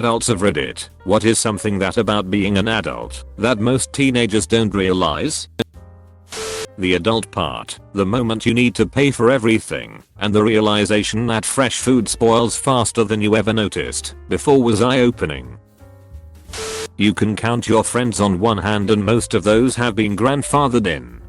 adults of Reddit, what is something that about being an adult that most teenagers don't realize? The adult part, the moment you need to pay for everything, and the realization that fresh food spoils faster than you ever noticed before was eye-opening. You can count your friends on one hand and most of those have been grandfathered in.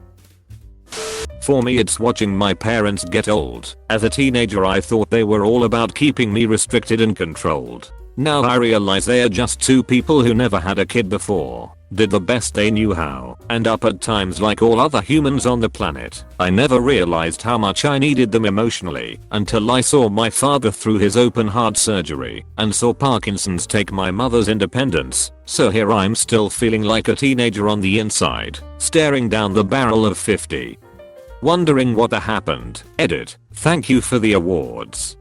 For me it's watching my parents get old. As a teenager I thought they were all about keeping me restricted and controlled. Now I realize they are just two people who never had a kid before, did the best they knew how, and up at times like all other humans on the planet. I never realized how much I needed them emotionally until I saw my father through his open heart surgery and saw Parkinson's take my mother's independence. So here I'm still feeling like a teenager on the inside, staring down the barrel of 50. Wondering what happened. Edit. Thank you for the awards.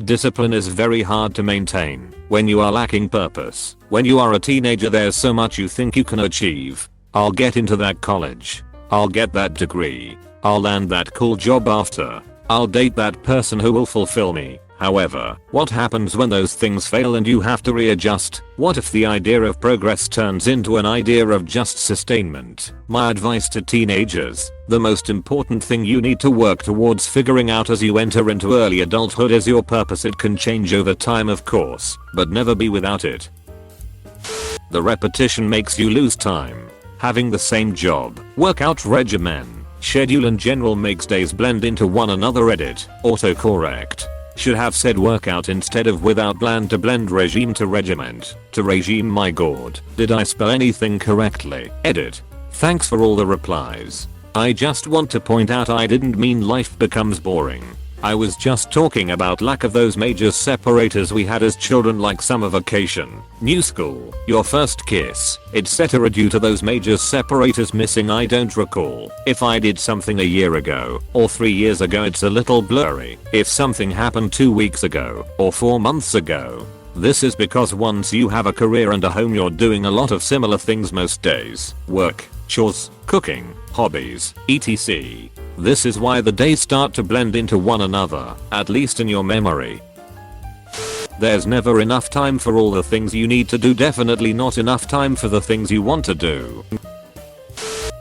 Discipline is very hard to maintain when you are lacking purpose. When you are a teenager there's so much you think you can achieve. I'll get into that college. I'll get that degree. I'll land that cool job after. I'll date that person who will fulfill me. However, what happens when those things fail and you have to readjust? What if the idea of progress turns into an idea of just sustainment? My advice to teenagers, the most important thing you need to work towards figuring out as you enter into early adulthood is your purpose. It can change over time of course, but never be without it. The repetition makes you lose time. Having the same job, workout regimen, schedule in general makes days blend into one another. Edit. Autocorrect. Should have said workout instead of without plan to blend regime to regiment. To regime my god. Did I spell anything correctly? Edit. Thanks for all the replies. I just want to point out I didn't mean life becomes boring. I was just talking about lack of those major separators we had as children like summer vacation, new school, your first kiss, etc. Due to those major separators missing I don't recall if I did something a year ago or 3 years ago. It's a little blurry if something happened 2 weeks ago or 4 months ago. This is because once you have a career and a home you're doing a lot of similar things most days. Work, chores, cooking, hobbies, etc. This is why the days start to blend into one another, at least in your memory. There's never enough time for all the things you need to do, definitely not enough time for the things you want to do.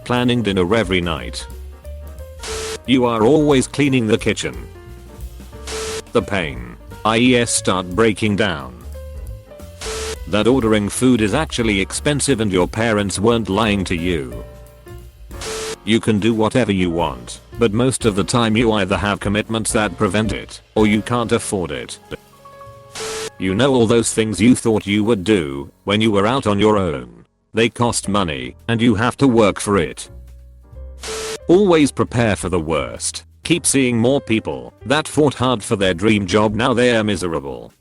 Planning dinner every night. You are always cleaning the kitchen. The pain. IES start breaking down. That ordering food is actually expensive and your parents weren't lying to you. You can do whatever you want, but most of the time you either have commitments that prevent it, or you can't afford it. You know all those things you thought you would do when you were out on your own. They cost money, and you have to work for it. Always prepare for the worst. Keep seeing more people that fought hard for their dream job, now they are miserable.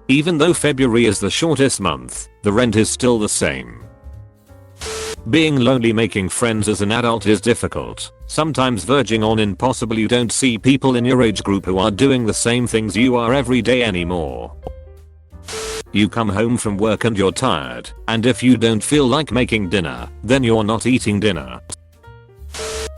Even though February is the shortest month, the rent is still the same. Being lonely, making friends as an adult is difficult, sometimes verging on impossible. You don't see people in your age group who are doing the same things you are every day anymore. You come home from work and you're tired, and if you don't feel like making dinner, then you're not eating dinner.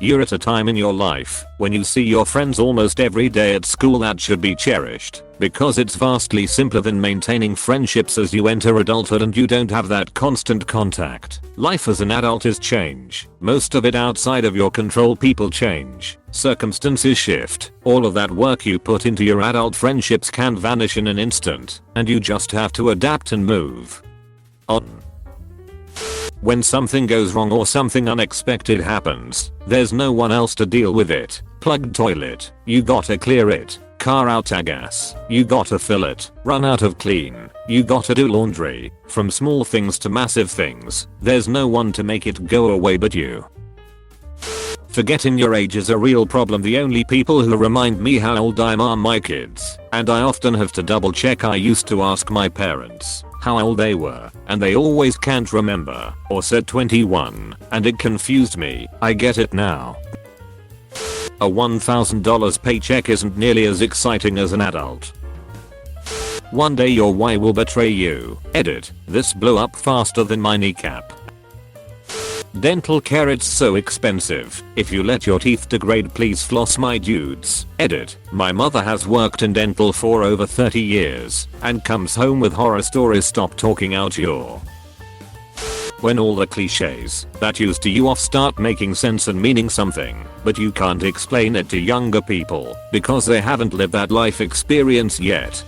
You're at a time in your life when you see your friends almost every day at school. That should be cherished, because it's vastly simpler than maintaining friendships as you enter adulthood and you don't have that constant contact. Life as an adult is change, most of it outside of your control. People change, circumstances shift, all of that work you put into your adult friendships can vanish in an instant, and you just have to adapt and move on. When something goes wrong or something unexpected happens, there's no one else to deal with it. Plugged toilet, you gotta clear it. Car out of gas, you gotta fill it. Run out of clean, you gotta do laundry. From small things to massive things, there's no one to make it go away but you. Forgetting your age is a real problem. The only people who remind me how old I am are my kids, and I often have to double check. I used to ask my parents how old they were, and they always can't remember, or said 21, and it confused me. I get it now. A $1,000 paycheck isn't nearly as exciting as an adult. One day your why will betray you. Edit. This blew up faster than my kneecap. Dental care, it's so expensive. If you let your teeth degrade, please floss, my dudes. Edit. My mother has worked in dental for over 30 years and comes home with horror stories. Stop talking out your. When all the cliches that used to you off start making sense and meaning something, but you can't explain it to younger people because they haven't lived that life experience yet.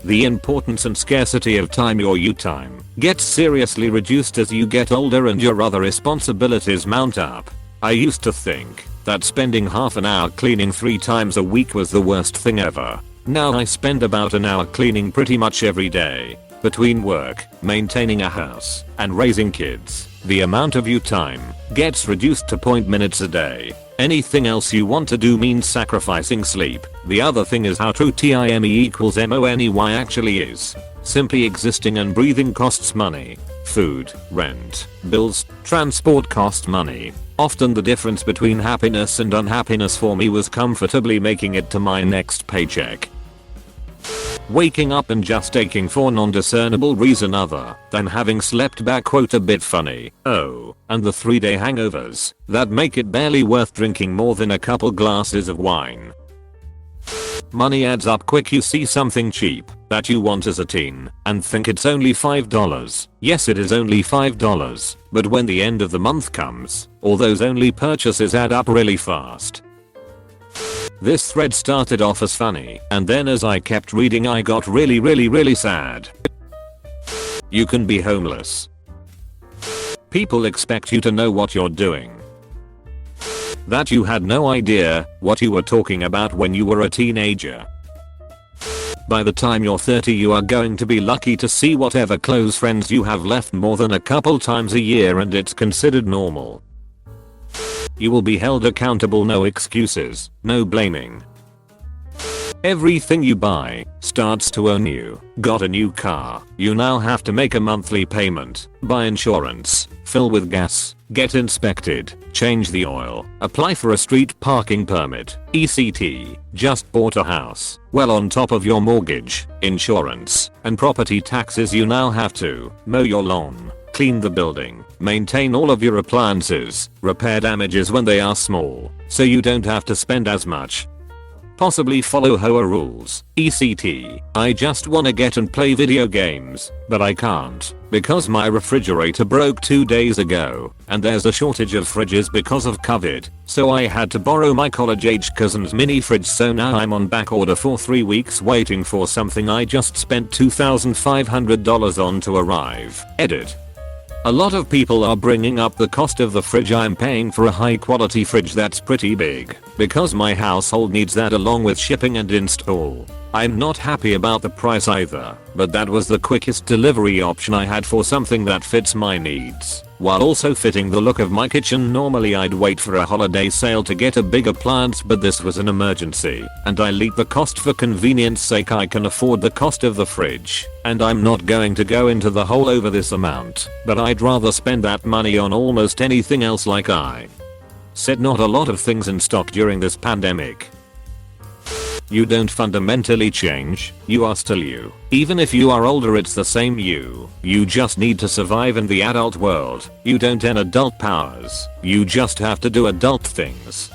The importance and scarcity of time, your you time, gets seriously reduced as you get older and your other responsibilities mount up. I used to think that spending half an hour cleaning 3 times a week was the worst thing ever. Now I spend about an hour cleaning pretty much every day. Between work, maintaining a house, and raising kids, the amount of you time gets reduced to 0 minutes a day. Anything else you want to do means sacrificing sleep. The other thing is how true time equals money actually is. Simply existing and breathing costs money. Food, rent, bills, transport cost money. Often the difference between happiness and unhappiness for me was comfortably making it to my next paycheck. Waking up and just aching for non-discernible reason other than having slept back, quote, a bit funny. Oh, and the 3-day hangovers that make it barely worth drinking more than a couple glasses of wine. Money adds up quick. You see something cheap that you want as a teen and think it's only $5. Yes, it is only $5, but when the end of the month comes, all those only purchases add up really fast. This thread started off as funny, and then as I kept reading I got really sad. You can be homeless. People expect you to know what you're doing. That you had no idea what you were talking about when you were a teenager. By the time you're 30 you are going to be lucky to see whatever close friends you have left more than a couple times a year, and it's considered normal. You will be held accountable, no excuses, no blaming. Everything you buy starts to own you. Got a new car, you now have to make a monthly payment, buy insurance, fill with gas, get inspected, change the oil, apply for a street parking permit, etc. Just bought a house. Well, on top of your mortgage, insurance, and property taxes, you now have to mow your lawn, clean the building, maintain all of your appliances, repair damages when they are small, so you don't have to spend as much. Possibly follow HOA rules, etc. I just wanna get and play video games, but I can't, because my refrigerator broke 2 days ago, and there's a shortage of fridges because of COVID, so I had to borrow my college-age cousin's mini fridge, so now I'm on back order for 3 weeks waiting for something I just spent $2,500 on to arrive. Edit. A lot of people are bringing up the cost of the fridge. I'm paying for a high quality fridge that's pretty big, because my household needs that along with shipping and install. I'm not happy about the price either, but that was the quickest delivery option I had for something that fits my needs, while also fitting the look of my kitchen. Normally I'd wait for a holiday sale to get a big appliance, but this was an emergency, and I leaked the cost for convenience sake. I can afford the cost of the fridge, and I'm not going to go into the hole over this amount, but I'd rather spend that money on almost anything else. Like I said, not a lot of things in stock during this pandemic. You don't fundamentally change, you are still you. Even if you are older, it's the same you. You just need to survive in the adult world. You don't earn adult powers, you just have to do adult things.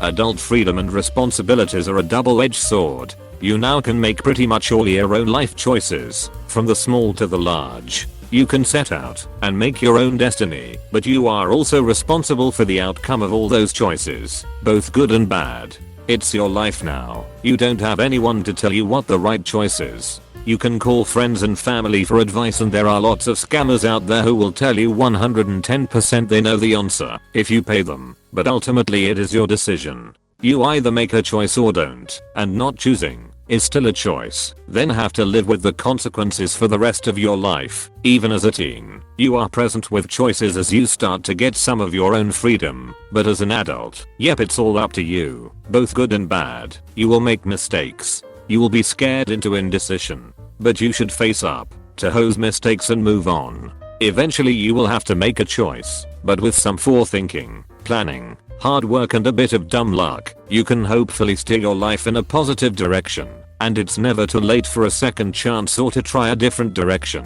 Adult freedom and responsibilities are a double-edged sword. You now can make pretty much all your own life choices, from the small to the large. You can set out and make your own destiny, but you are also responsible for the outcome of all those choices, both good and bad. It's your life now. You don't have anyone to tell you what the right choice is. You can call friends and family for advice, and there are lots of scammers out there who will tell you 110% they know the answer if you pay them, but ultimately it is your decision. You either make a choice or don't, and not choosing is still a choice, then have to live with the consequences for the rest of your life. Even as a teen, you are present with choices as you start to get some of your own freedom, but as an adult, yep, it's all up to you, both good and bad. You will make mistakes. You will be scared into indecision, but you should face up to those mistakes and move on. Eventually you will have to make a choice, but with some forethinking, planning, hard work and a bit of dumb luck, you can hopefully steer your life in a positive direction, and it's never too late for a second chance or to try a different direction.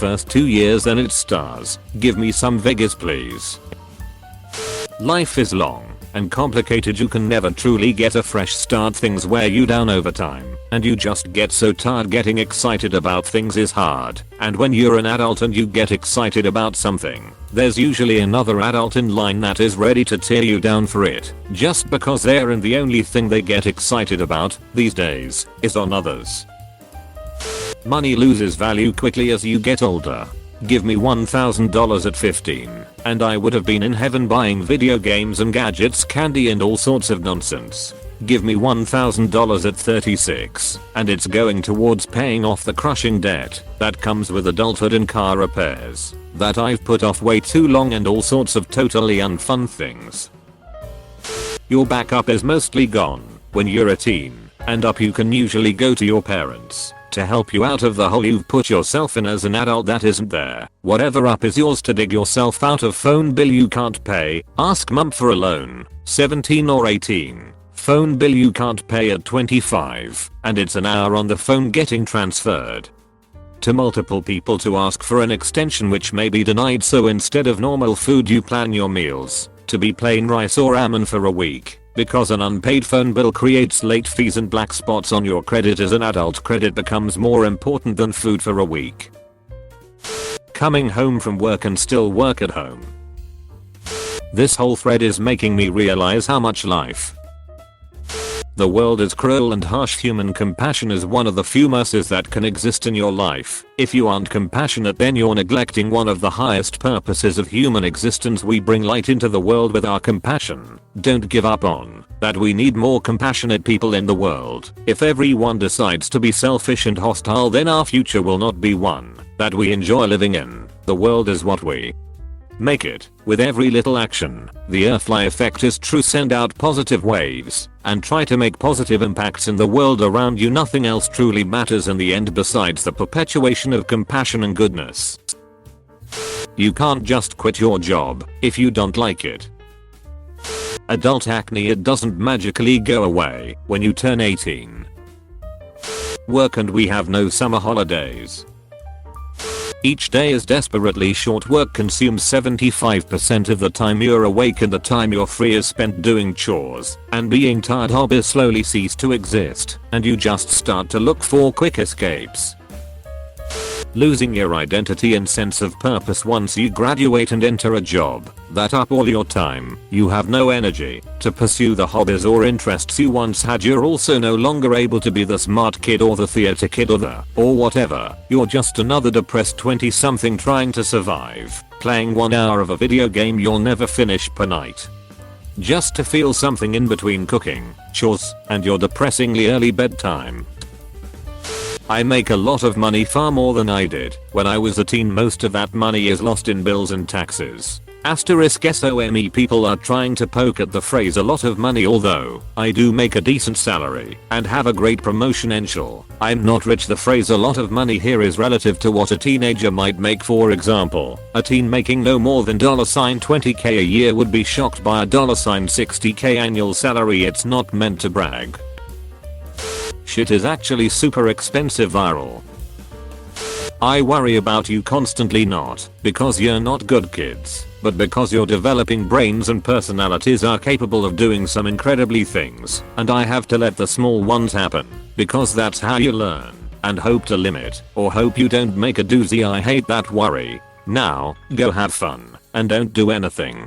first 2 years then it stars. Give me some Vegas please. Life is long and complicated. You can never truly get a fresh start. Things wear you down over time and you just get so tired. Getting excited about things is hard, and when you're an adult and you get excited about something, there's usually another adult in line that is ready to tear you down for it just because they're and the only thing they get excited about these days is on others. Money loses value quickly as you get older. Give me $1,000 at 15 and I would have been in heaven buying video games and gadgets, candy and all sorts of nonsense. Give me $1,000 at 36 and it's going towards paying off the crushing debt that comes with adulthood and car repairs that I've put off way too long and all sorts of totally unfun things. Your backup is mostly gone when you're a teen, and up you can usually go to your parents to help you out of the hole you've put yourself in as an adult that isn't there. Whatever up is yours to dig yourself out of. Phone bill you can't pay, ask mum for a loan. 17 or 18. Phone bill you can't pay at 25 and it's an hour on the phone getting transferred to multiple people to ask for an extension which may be denied, so instead of normal food you plan your meals to be plain rice or ramen for a week. Because an unpaid phone bill creates late fees and black spots on your credit. As an adult, credit becomes more important than food for a week. Coming home from work and still work at home. This whole thread is making me realize how much life. The world is cruel and harsh. Human compassion is one of the few mercies that can exist in your life. If you aren't compassionate, then you're neglecting one of the highest purposes of human existence. We bring light into the world with our compassion. Don't give up on that. We need more compassionate people in the world. If everyone decides to be selfish and hostile, then our future will not be one that we enjoy living in. The world is what we make it. With every little action, the earthfly effect is true. Send out positive waves and try to make positive impacts in the world around you. Nothing else truly matters in the end besides the perpetuation of compassion and goodness. You can't just quit your job if you don't like it. Adult acne, it doesn't magically go away when you turn 18. Work and we have no summer holidays. Each day is desperately short. Work consumes 75% of the time you're awake, and the time you're free is spent doing chores and being tired. Hobbies slowly cease to exist and you just start to look for quick escapes. Losing your identity and sense of purpose once you graduate and enter a job that up all your time. You have no energy to pursue the hobbies or interests you once had. You're also no longer able to be the smart kid or the theater kid or whatever. You're just another depressed 20 something trying to survive, playing 1 hour of a video game you'll never finish per night just to feel something in between cooking, chores, and your depressingly early bedtime. I make a lot of money, far more than I did when I was a teen. Most of that money is lost in bills and taxes. Asterisk SOME people are trying to poke at the phrase a lot of money, although I do make a decent salary and have a great promotion ensure I'm not rich. The phrase a lot of money here is relative to what a teenager might make. For example, a teen making no more than $20k a year would be shocked by a $60k annual salary. It's not meant to brag. Shit is actually super expensive. Viral. I worry about you constantly, not because you're not good kids, but because your developing brains and personalities are capable of doing some incredibly things, and I have to let the small ones happen, because that's how you learn, and hope to limit, or hope you don't make a doozy. I hate that worry. Now, go have fun, and don't do anything.